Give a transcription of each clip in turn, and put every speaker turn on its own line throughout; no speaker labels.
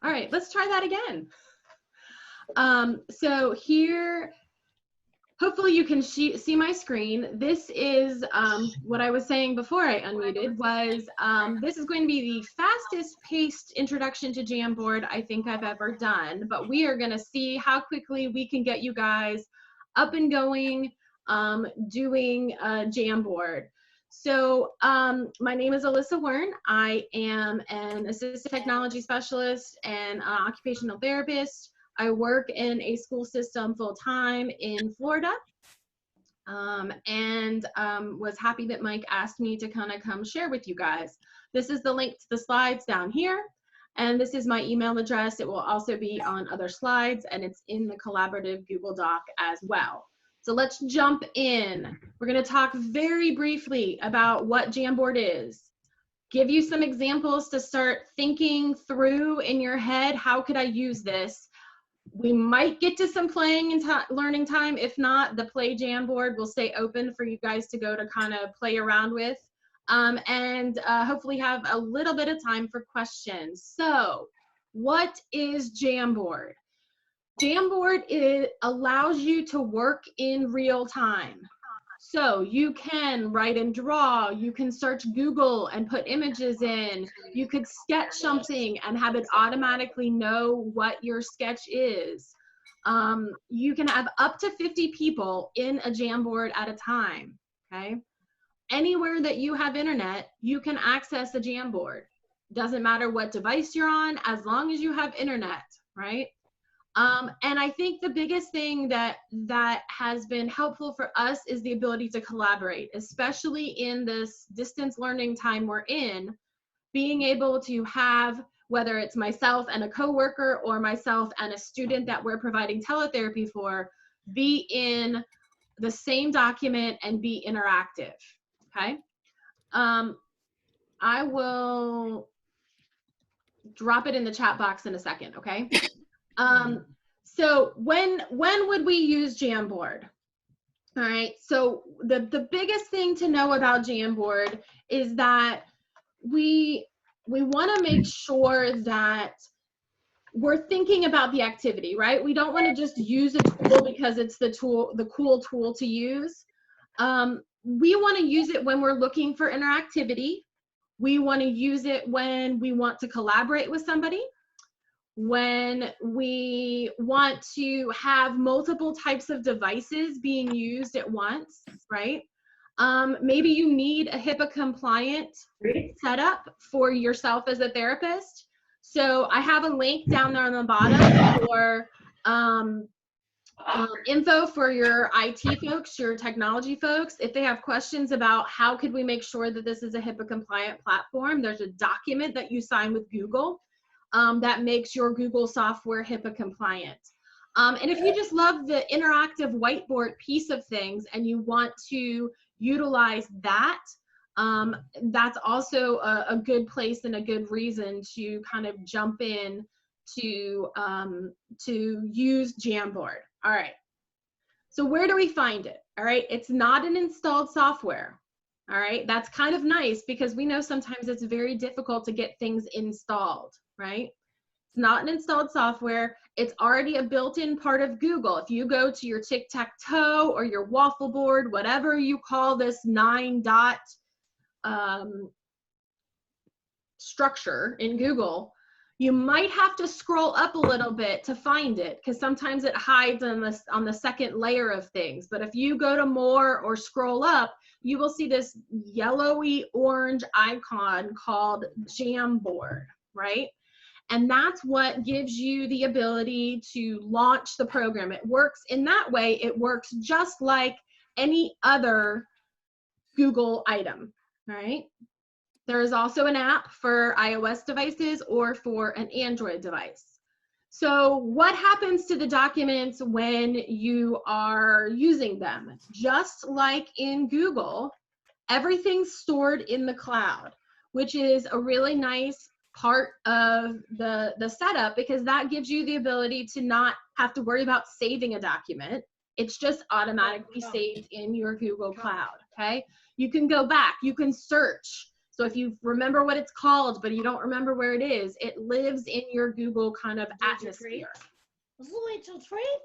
All right, let's try that again. So here, hopefully you can see my screen. This is what I was saying before I unmuted was this is going to be the fastest paced introduction to Jamboard I think I've ever done, but we are gonna see how quickly we can get you guys up and going doing Jamboard. So my name is Elisa Wern. I am an assistive technology specialist and occupational therapist. I work in a school system full-time in Florida, and was happy that Mike asked me to kind of come share with you guys. This is the link to the slides down here, and this is my email address. It will also be on other slides, and it's in the collaborative Google Doc as well. So let's jump in. We're going to talk very briefly about what Jamboard is, give you some examples to start thinking through in your head, how could I use this? We might get to some playing and learning time. If not, the Play Jamboard will stay open for you guys to go to kind of play around with, and hopefully have a little bit of time for questions. So what is Jamboard? Jamboard allows you to work in real time. So you can write and draw, you can search Google and put images in, you could sketch something and have it automatically know what your sketch is. You can have up to 50 people in a Jamboard at a time, okay? Anywhere that you have internet, you can access a Jamboard. Doesn't matter what device you're on, as long as you have internet, right? And I think the biggest thing that has been helpful for us is the ability to collaborate, especially in this distance learning time we're in, being able to have, whether it's myself and a coworker or myself and a student that we're providing teletherapy for, be in the same document and be interactive, okay? I will drop it in the chat box in a second, okay? So when would we use Jamboard? All right, so the biggest thing to know about Jamboard is that we want to make sure that we're thinking about the activity, right? We don't want to just use a tool because it's the cool tool to use. We want to use it when we're looking for interactivity. We want to use it when we want to collaborate with somebody, when we want to have multiple types of devices being used at once, right? Maybe you need a HIPAA compliant setup for yourself as a therapist. So I have a link down there on the bottom for info for your IT folks, your technology folks. If they have questions about how could we make sure that this is a HIPAA compliant platform, there's a document that you sign with Google that makes your Google software HIPAA compliant. And if you just love the interactive whiteboard piece of things and you want to utilize that, that's also a good place and a good reason to kind of jump in to use Jamboard. All right, so where do we find it? All right, it's not an installed software. All right, that's kind of nice because we know sometimes it's very difficult to get things installed, right? It's not an installed software. It's already a built-in part of Google. If you go to your tic-tac-toe or your waffle board, whatever you call this 9-dot structure in Google, you might have to scroll up a little bit to find it because sometimes it hides on the second layer of things. But if you go to more or scroll up, you will see this yellowy orange icon called Jamboard, right? And that's what gives you the ability to launch the program. It works in that way. It works just like any other Google item, right? There is also an app for iOS devices or for an Android device. So what happens to the documents when you are using them? Just like in Google, everything's stored in the cloud, which is a really nice part of the setup because that gives you the ability to not have to worry about saving a document. It's just automatically saved in your Google Cloud, okay? You can go back, you can search. So if you remember what it's called, but you don't remember where it is, it lives in your Google kind of atmosphere.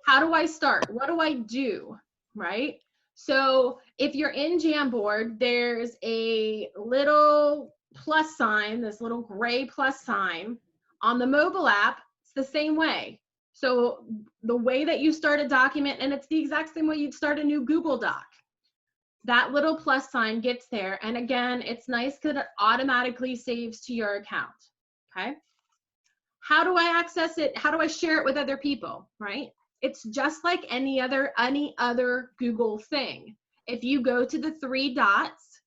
How do I start? What do I do, right? So if you're in Jamboard, there's a little plus sign, this little gray plus sign. On the mobile app, it's the same way. So the way that you start a document, and it's the exact same way you'd start a new Google Doc. That little plus sign gets there. And again, it's nice because it automatically saves to your account, okay? How do I access it? How do I share it with other people, right? It's just like any other Google thing. If you go to the 3 dots,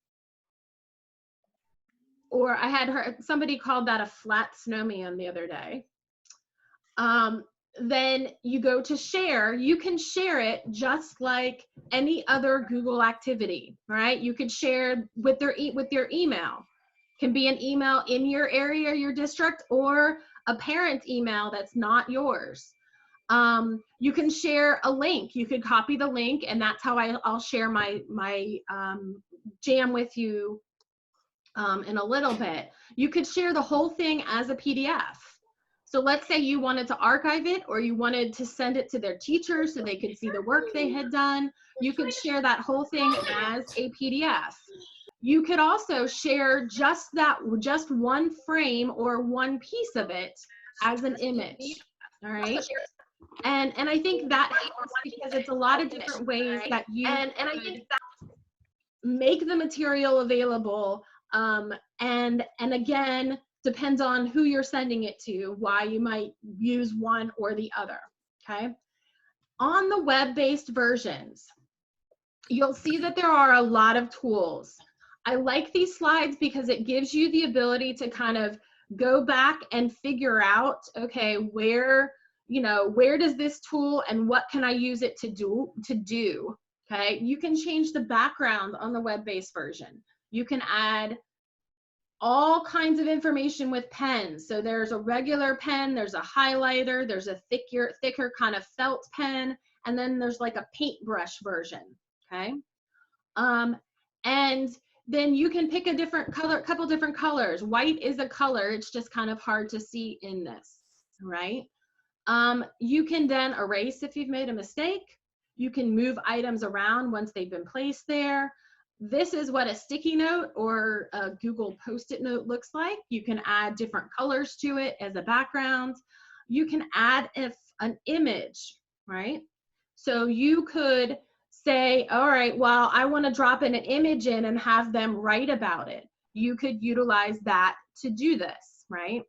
or I had heard somebody called that a flat snowman the other day. Then you go to share, you can share it just like any other Google activity, right? You could share with your email. It can be an email in your area, your district, or a parent email that's not yours. You can share a link. You could copy the link, and that's how I'll share my jam with you in a little bit. You could share the whole thing as a PDF. So let's say you wanted to archive it, or you wanted to send it to their teacher so they could see the work they had done. You could share that whole thing as a PDF. You could also share just one frame or one piece of it as an image, all right? And I think that helps because it's a lot of different ways that you make the material available. And again, depends on who you're sending it to, why you might use one or the other, okay? On the web-based versions, you'll see that there are a lot of tools. I like these slides because it gives you the ability to kind of go back and figure out, okay, where does this tool and what can I use it to do, okay? You can change the background on the web-based version. You can add all kinds of information with pens. So there's a regular pen, there's a highlighter, there's a thicker kind of felt pen, and then there's like a paintbrush version, okay? And then you can pick a different color, couple different colors. White is a color, it's just kind of hard to see in this, right? You can then erase if you've made a mistake. You can move items around once they've been placed there. This is what a sticky note or a Google Post-it note looks like. You can add different colors to it as a background. You can add an image, right? So you could say, all right, well, I want to drop in an image in and have them write about it. You could utilize that to do this, right?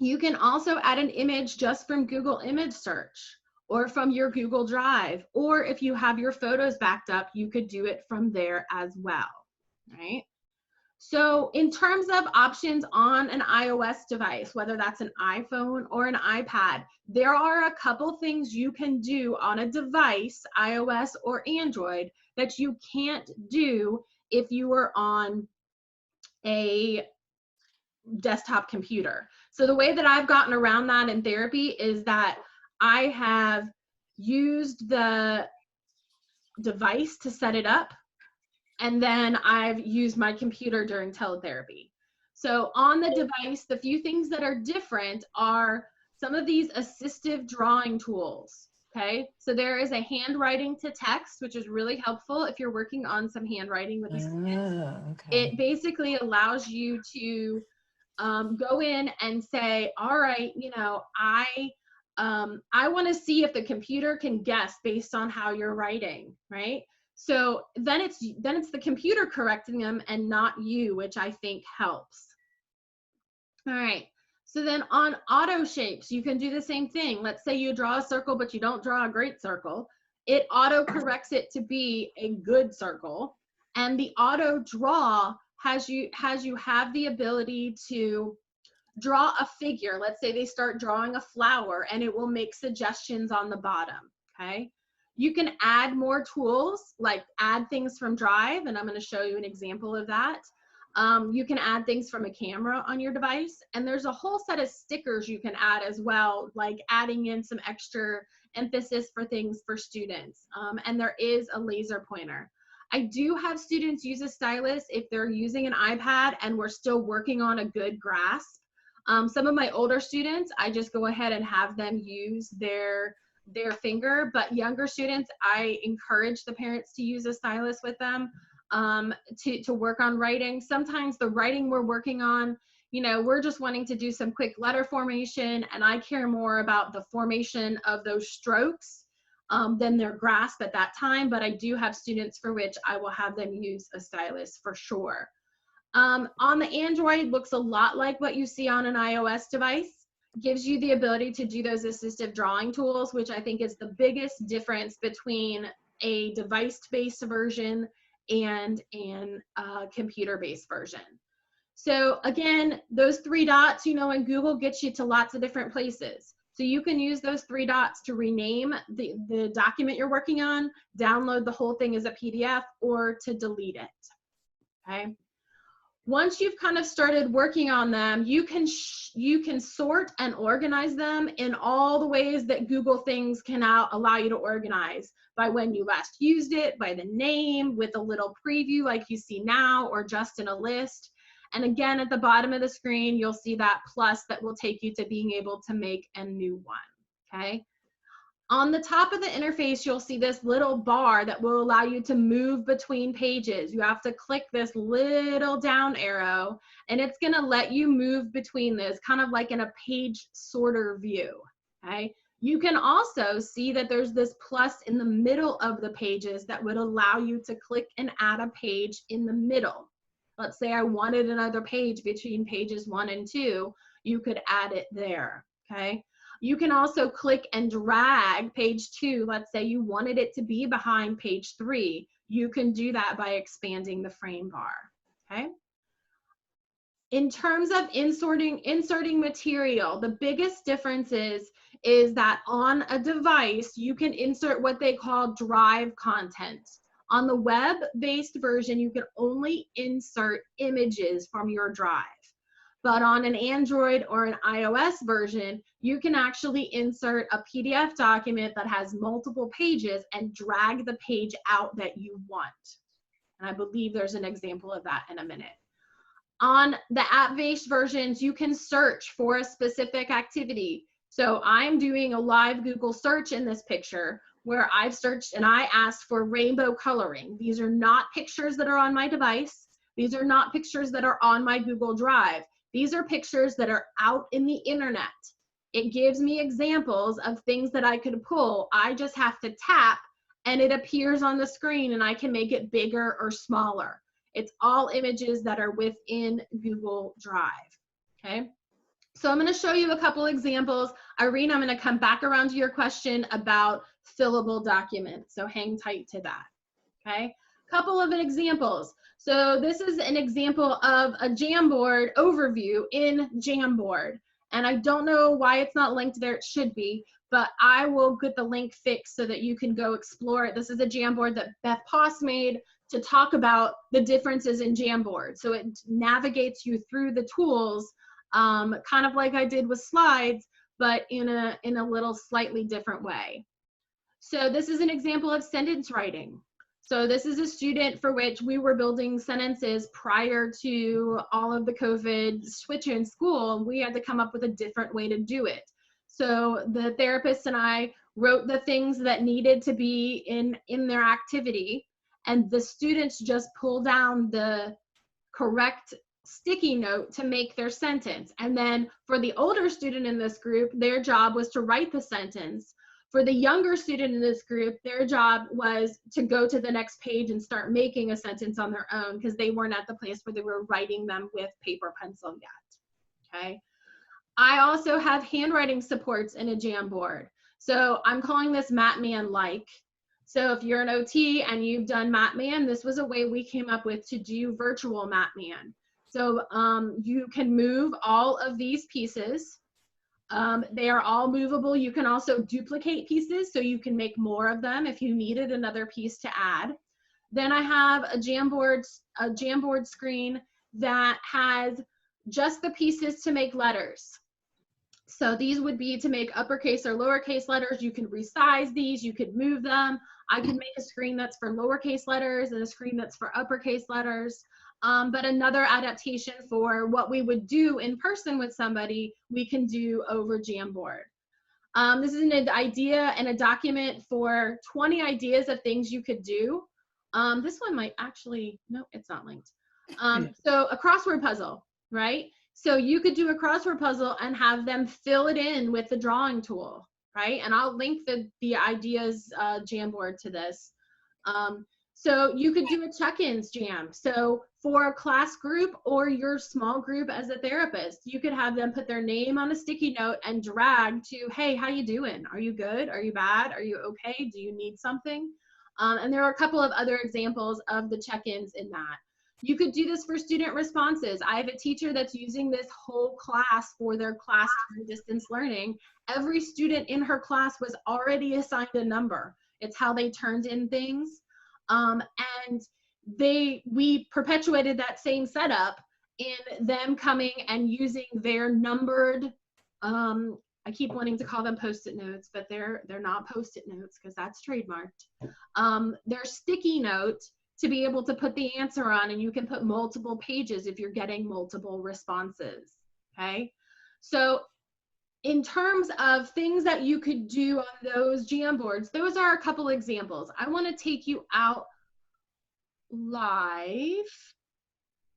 You can also add an image just from Google Image Search or from your Google Drive, or if you have your photos backed up, you could do it from there as well, right? So in terms of options on an iOS device, whether that's an iPhone or an iPad, there are a couple things you can do on a device, iOS or Android, that you can't do if you were on a desktop computer. So the way that I've gotten around that in therapy is that I have used the device to set it up, and then I've used my computer during teletherapy. So on the device, the few things that are different are some of these assistive drawing tools, okay? So there is a handwriting to text, which is really helpful if you're working on some handwriting with a student. Okay. It basically allows you to go in and say, all right, I want to see if the computer can guess based on how you're writing, right? So then it's the computer correcting them and not you, which I think helps. All right. So then on auto shapes, you can do the same thing. Let's say you draw a circle, but you don't draw a great circle. It auto corrects it to be a good circle. And the auto draw has you have the ability to draw a figure. Let's say they start drawing a flower, and it will make suggestions on the bottom, okay? You can add more tools, like add things from Drive, and I'm going to show you an example of that. You can add things from a camera on your device, and there's a whole set of stickers you can add as well, like adding in some extra emphasis for things for students, and there is a laser pointer. I do have students use a stylus if they're using an iPad and we're still working on a good grasp. Some of my older students, I just go ahead and have them use their finger, but younger students, I encourage the parents to use a stylus with them to work on writing. Sometimes the writing we're working on, you know, we're just wanting to do some quick letter formation, and I care more about the formation of those strokes than their grasp at that time, but I do have students for which I will have them use a stylus for sure. On the Android, looks a lot like what you see on an iOS device. Gives you the ability to do those assistive drawing tools, which I think is the biggest difference between a device-based version and an computer-based version. So again, those 3 dots, you know, in Google gets you to lots of different places. So you can use those 3 dots to rename the document you're working on, download the whole thing as a PDF, or to delete it, okay? Once you've kind of started working on them, you can sort and organize them in all the ways that Google things can now allow you to organize, by when you last used it, by the name, with a little preview like you see now, or just in a list. And again, at the bottom of the screen, you'll see that plus that will take you to being able to make a new one, okay? On the top of the interface, you'll see this little bar that will allow you to move between pages. You have to click this little down arrow, and it's gonna let you move between this, kind of like in a page sorter view, okay? You can also see that there's this plus in the middle of the pages that would allow you to click and add a page in the middle. Let's say I wanted another page between pages 1 and 2, you could add it there, okay? You can also click and drag page 2. Let's say you wanted it to be behind page 3. You can do that by expanding the frame bar, okay? In terms of inserting material, the biggest difference is that on a device, you can insert what they call drive content. On the web-based version, you can only insert images from your drive. But on an Android or an iOS version, you can actually insert a PDF document that has multiple pages and drag the page out that you want. And I believe there's an example of that in a minute. On the app-based versions, you can search for a specific activity. So I'm doing a live Google search in this picture where I've searched and I asked for rainbow coloring. These are not pictures that are on my device. These are not pictures that are on my Google Drive. These are pictures that are out in the internet. It gives me examples of things that I could pull. I just have to tap and it appears on the screen and I can make it bigger or smaller. It's all images that are within Google Drive, okay? So I'm gonna show you a couple examples. Irene, I'm gonna come back around to your question about fillable documents, so hang tight to that, okay? Couple of examples. So this is an example of a Jamboard overview in Jamboard. And I don't know why it's not linked there, it should be, but I will get the link fixed so that you can go explore it. This is a Jamboard that Beth Poss made to talk about the differences in Jamboard. So it navigates you through the tools, kind of like I did with slides, but in a little slightly different way. So this is an example of sentence writing. So this is a student for which we were building sentences prior to all of the COVID switch in school. We had to come up with a different way to do it. So the therapist and I wrote the things that needed to be in their activity, and the students just pull down the correct sticky note to make their sentence. And then for the older student in this group, their job was to write the sentence. For the younger student in this group, their job was to go to the next page and start making a sentence on their own because they weren't at the place where they were writing them with paper pencil yet, okay? I also have handwriting supports in a Jamboard. So I'm calling this MatMan-like. So if you're an OT and you've done MatMan, this was a way we came up with to do virtual MatMan. So you can move all of these pieces. They are all movable. You can also duplicate pieces, so you can make more of them if you needed another piece to add. Then I have a Jamboard screen that has just the pieces to make letters. So these would be to make uppercase or lowercase letters. You can resize these, you could move them. I could make a screen that's for lowercase letters and a screen that's for uppercase letters. But another adaptation for what we would do in person with somebody, we can do over Jamboard. This is an idea and a document for 20 ideas of things you could do. This one might actually, no, it's not linked. So a crossword puzzle, right? So you could do a crossword puzzle and have them fill it in with the drawing tool, right? And I'll link the ideas Jamboard to this. So you could do a check-ins jam. So for a class group or your small group as a therapist, you could have them put their name on a sticky note and drag to, hey, how you doing? Are you good? Are you bad? Are you okay? Do you need something? And there are a couple of other examples of the check-ins in that. You could do this for student responses. I have a teacher that's using this whole class for their class distance learning. Every student in her class was already assigned a number. It's how they turned in things. And we perpetuated that same setup in them coming and using their numbered, I keep wanting to call them Post-it notes, but they're not Post-it notes because that's trademarked. They're sticky notes to be able to put the answer on, and you can put multiple pages if you're getting multiple responses, okay? So in terms of things that you could do on those Jamboards, those are a couple examples. I want to take you out live,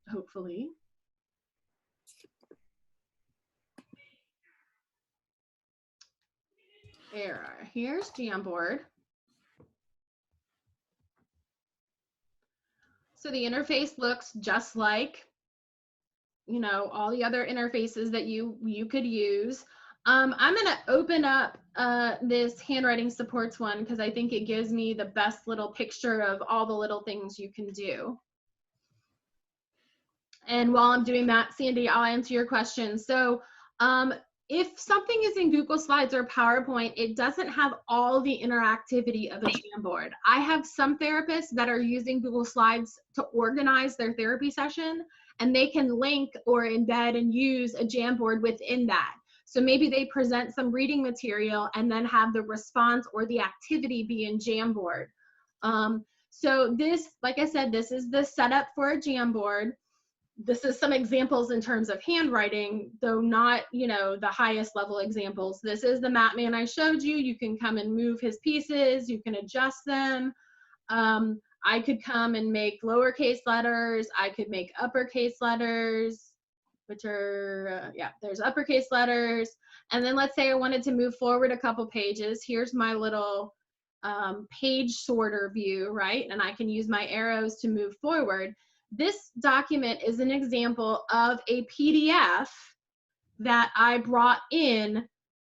hopefully. Here's Jamboard. So the interface looks just like, you know, all the other interfaces that you could use. I'm going to open up this Handwriting Supports one because I think it gives me the best little picture of all the little things you can do. And while I'm doing that, Sandy, I'll answer your question. So if something is in Google Slides or PowerPoint, it doesn't have all the interactivity of a Jamboard. I have some therapists that are using Google Slides to organize their therapy session, and they can link or embed and use a Jamboard within that. So maybe they present some reading material and then have the response or the activity be in Jamboard. So this, like I said, this is the setup for a Jamboard. This is some examples in terms of handwriting, though not, you know, the highest level examples. This is the MatMan I showed you. You can come and move his pieces. You can adjust them. I could come and make lowercase letters. I could make uppercase letters, which are, yeah, there's uppercase letters. And then let's say I wanted to move forward a couple pages. Here's my little page sorter view, right? And I can use my arrows to move forward. This document is an example of a PDF that I brought in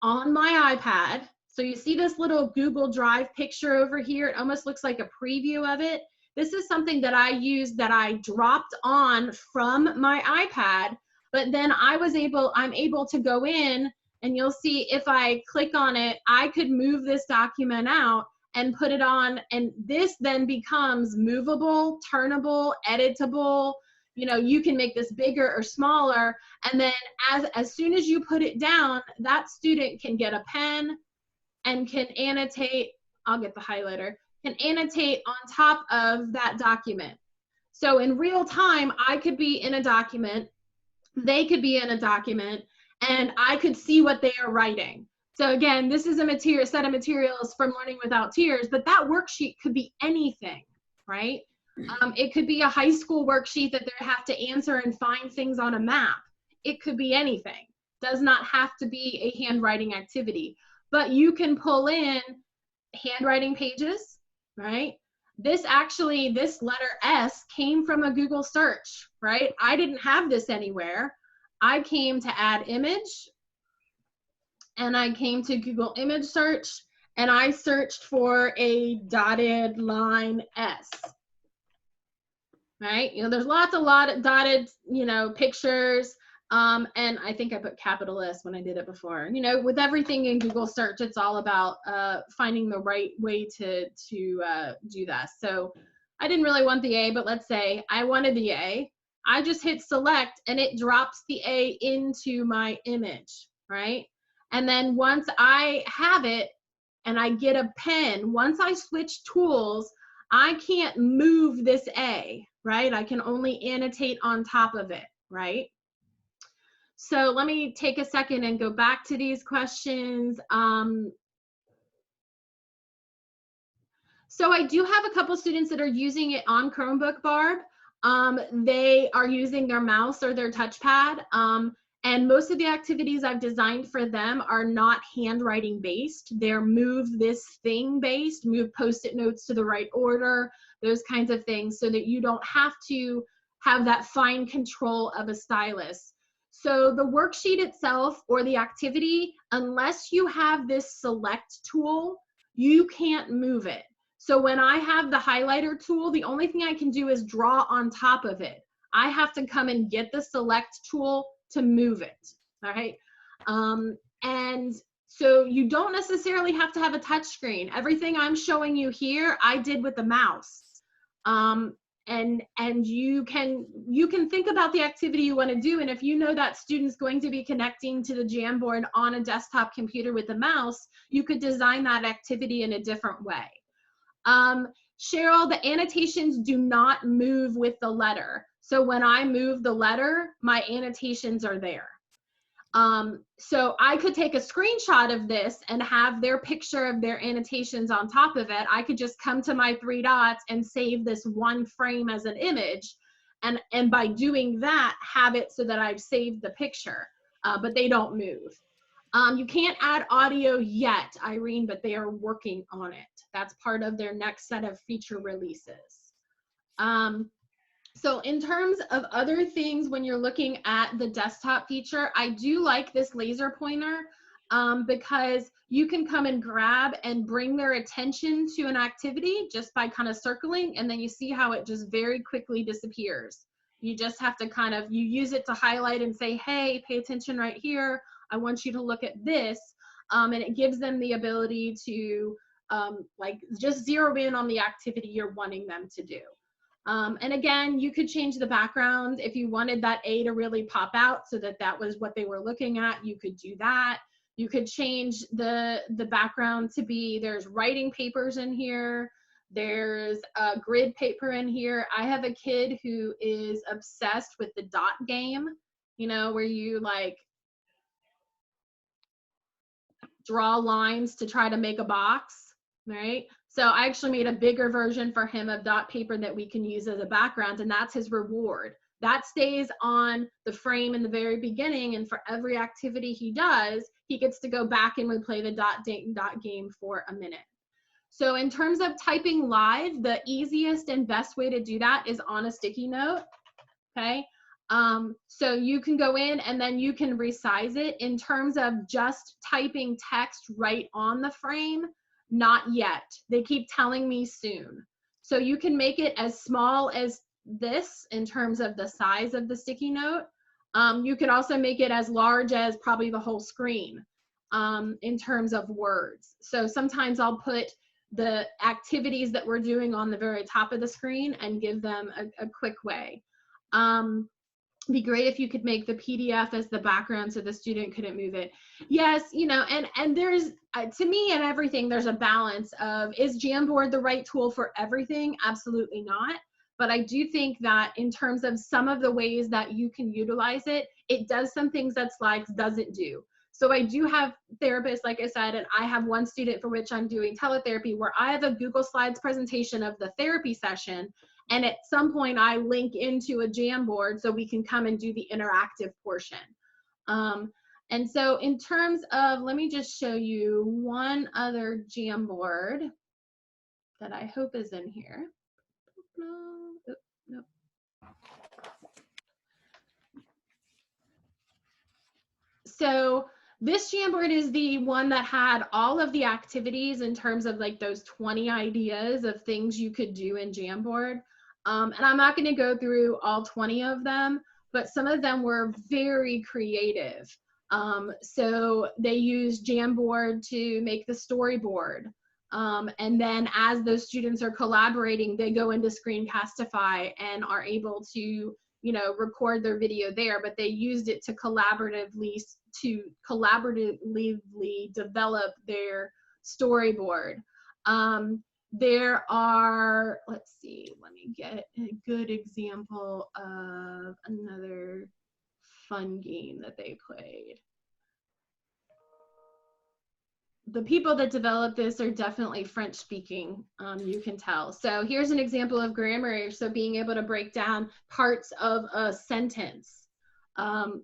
on my iPad. So you see this little Google Drive picture over here. It almost looks like a preview of it. This is something that I used that I dropped on from my iPad, but then I'm able to go in, and you'll see if I click on it, I could move this document out and put it on, and this then becomes movable, turnable, editable. You know, you can make this bigger or smaller, and then as soon as you put it down, that student can get a pen and can annotate, I'll get the highlighter, can annotate on top of that document. So in real time, I could be in a document, they could be in a document, and I could see what they are writing. So again, this is a set of materials from Learning Without Tears, but that worksheet could be anything, right? It could be a high school worksheet that they have to answer and find things on a map. It could be anything. Does not have to be a handwriting activity, but you can pull in handwriting pages, right? This letter S came from a Google search, right? I didn't have this anywhere. I came to add image, and I came to Google image search, and I searched for a dotted line S, right? You know, there's lots of dotted, you know, pictures, and I think I put capital S when I did it before. You know, with everything in Google search, it's all about finding the right way to do that. So I didn't really want the A, but let's say I wanted the A. I just hit select, and it drops the A into my image, right? And then once I have it and I get a pen, once I switch tools, I can't move this A, right? I can only annotate on top of it, right? So let me take a second and go back to these questions. So I do have a couple students that are using it on Chromebook, Barb. They are using their mouse or their touchpad. And most of the activities I've designed for them are not handwriting based. They're move this thing based, move Post-it notes to the right order, those kinds of things, so that you don't have to have that fine control of a stylus. So the worksheet itself or the activity, unless you have this select tool, you can't move it. So when I have the highlighter tool, the only thing I can do is draw on top of it. I have to come and get the select tool to move it, all right? And so you don't necessarily have to have a touch screen. Everything I'm showing you here, I did with the mouse. And you can think about the activity you want to do, and if you know that student's going to be connecting to the Jamboard on a desktop computer with the mouse, you could design that activity in a different way. Cheryl, the annotations do not move with the letter. So when I move the letter, my annotations are there. So I could take a screenshot of this and have their picture of their annotations on top of it. I could just come to my 3 dots and save this one frame as an image. And by doing that, have it so that I've saved the picture, but they don't move. You can't add audio yet, Irene, but they are working on it. That's part of their next set of feature releases. So in terms of other things, when you're looking at the desktop feature, I do like this laser pointer because you can come and grab and bring their attention to an activity just by kind of circling, and then you see how it just very quickly disappears. You just have to kind of, you use it to highlight and say, hey, pay attention right here. I want you to look at this. And it gives them the ability to like just zero in on the activity you're wanting them to do. And again, you could change the background. If you wanted that A to really pop out so that that was what they were looking at, you could do that. You could change the background to be, there's writing papers in here. There's a grid paper in here. I have a kid who is obsessed with the dot game, you know, where you like draw lines to try to make a box, right? So I actually made a bigger version for him of dot paper that we can use as a background, and that's his reward. That stays on the frame in the very beginning, and for every activity he does, he gets to go back and replay the dot game for a minute. So in terms of typing live, the easiest and best way to do that is on a sticky note, okay? So you can go in and then you can resize it. In terms of just typing text right on the frame, not yet. They keep telling me soon. So you can make it as small as this in terms of the size of the sticky note. You could also make it as large as probably the whole screen in terms of words. So sometimes I'll put the activities that we're doing on the very top of the screen and give them a quick way. Be great if you could make the PDF as the background so the student couldn't move it. Yes, you know, and there's, to me and everything, there's a balance of, is Jamboard the right tool for everything? Absolutely not. But I do think that in terms of some of the ways that you can utilize it, it does some things that Slides doesn't do. So I do have therapists, like I said, and I have one student for which I'm doing teletherapy where I have a Google Slides presentation of the therapy session. And at some point I link into a Jamboard so we can come and do the interactive portion. And so in terms of, let me just show you one other Jamboard that I hope is in here. Nope. So this Jamboard is the one that had all of the activities in terms of like those 20 ideas of things you could do in Jamboard. And I'm not going to go through all 20 of them, but some of them were very creative. So they used Jamboard to make the storyboard. And then as those students are collaborating, they go into Screencastify and are able to you know, record their video there, but they used it to collaboratively develop their storyboard. There are, let's see, let me get a good example of another fun game that they played. The people that developed this are definitely French speaking, you can tell. So here's an example of grammar error. So being able to break down parts of a sentence,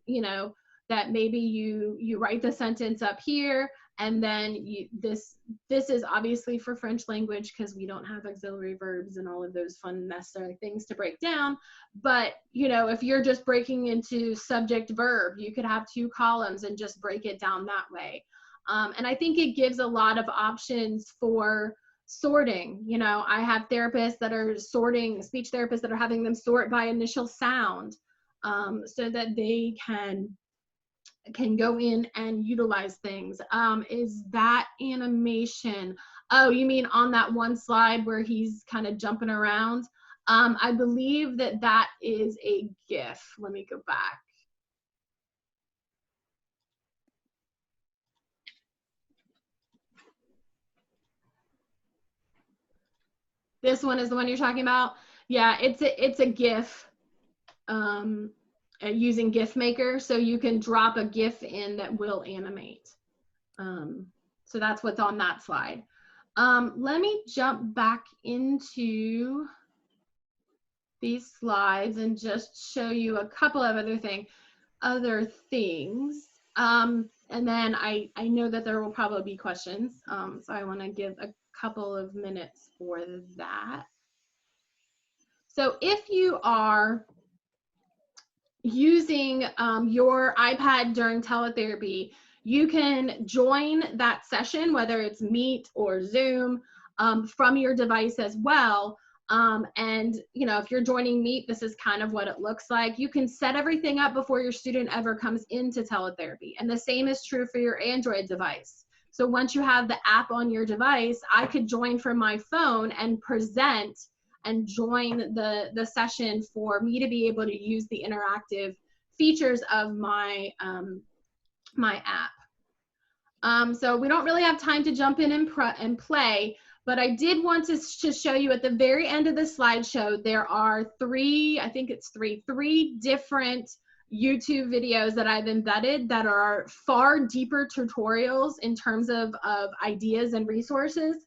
you know, that maybe you write the sentence up here, and then this is obviously for French language because we don't have auxiliary verbs and all of those fun necessary things to break down. But, you know, if you're just breaking into subject verb, you could have 2 columns and just break it down that way. And I think it gives a lot of options for sorting. You know, I have therapists that are sorting, speech therapists that are having them sort by initial sound, so that they can go in and utilize things. Is that animation? Oh, you mean on that one slide where he's kind of jumping around? I believe that that is a GIF. Let me go back. This one is the one you're talking about? Yeah, it's a GIF, using GIF Maker, so you can drop a GIF in that will animate. So that's what's on that slide. Let me jump back into these slides and just show you a couple of other things. And then I know that there will probably be questions, so I want to give a couple of minutes for that. So if you are using your iPad during teletherapy, you can join that session, whether it's Meet or Zoom, from your device as well. And you know, if you're joining Meet, this is kind of what it looks like. You can set everything up before your student ever comes into teletherapy. And the same is true for your Android device. So once you have the app on your device, I could join from my phone and present and join the session for me to be able to use the interactive features of my, my app. So we don't really have time to jump in and play, but I did want to show you at the very end of the slideshow, there are three different YouTube videos that I've embedded that are far deeper tutorials in terms of ideas and resources,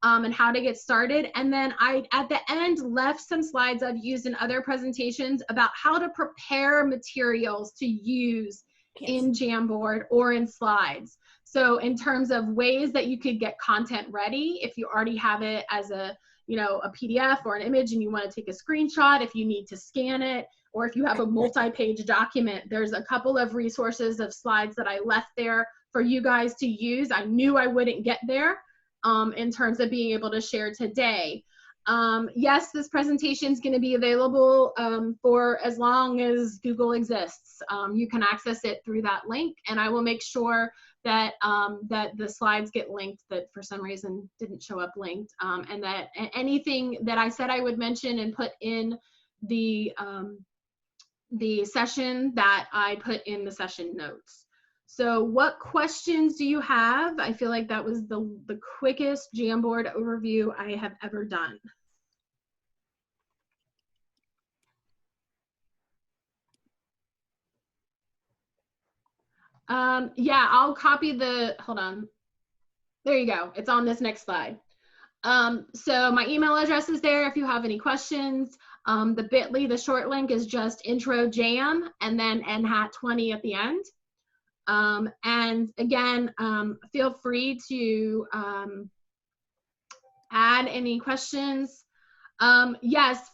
and how to get started. And then I, at the end, left some slides I've used in other presentations about how to prepare materials to use in Jamboard or in slides. So in terms of ways that you could get content ready, if you already have it as a, you know, a PDF or an image and you want to take a screenshot, if you need to scan it, or if you have a multi-page document, there's a couple of resources of slides that I left there for you guys to use. I knew I wouldn't get there in terms of being able to share today. Yes, this presentation is going to be available for as long as Google exists. You can access it through that link, and I will make sure that that the slides get linked that for some reason didn't show up linked, and that anything that I said I would mention and put in the session, that I put in the session notes. So what questions do you have? I feel like that was the quickest Jamboard overview I have ever done. Yeah, I'll copy the, hold on. There you go. It's on this next slide. So my email address is there if you have any questions. The bit.ly, the short link is just intro jam and then nhat20 at the end. And again, feel free to add any questions. Yes,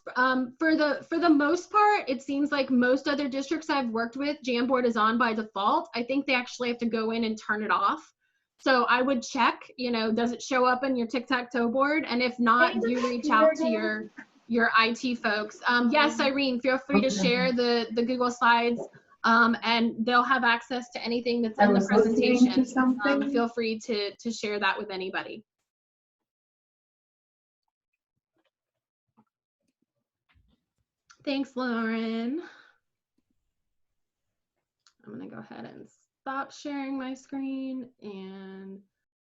for the most part, it seems like most other districts I've worked with, Jamboard is on by default. I think they actually have to go in and turn it off. So I would check, you know, does it show up in your tic-tac-toe board? And if not, do reach out to your IT folks. Yes, Irene, feel free to share the Google Slides, and they'll have access to anything that's in the presentation. Feel free to share that with anybody. Thanks, Lauren. I'm going to go ahead and stop sharing my screen and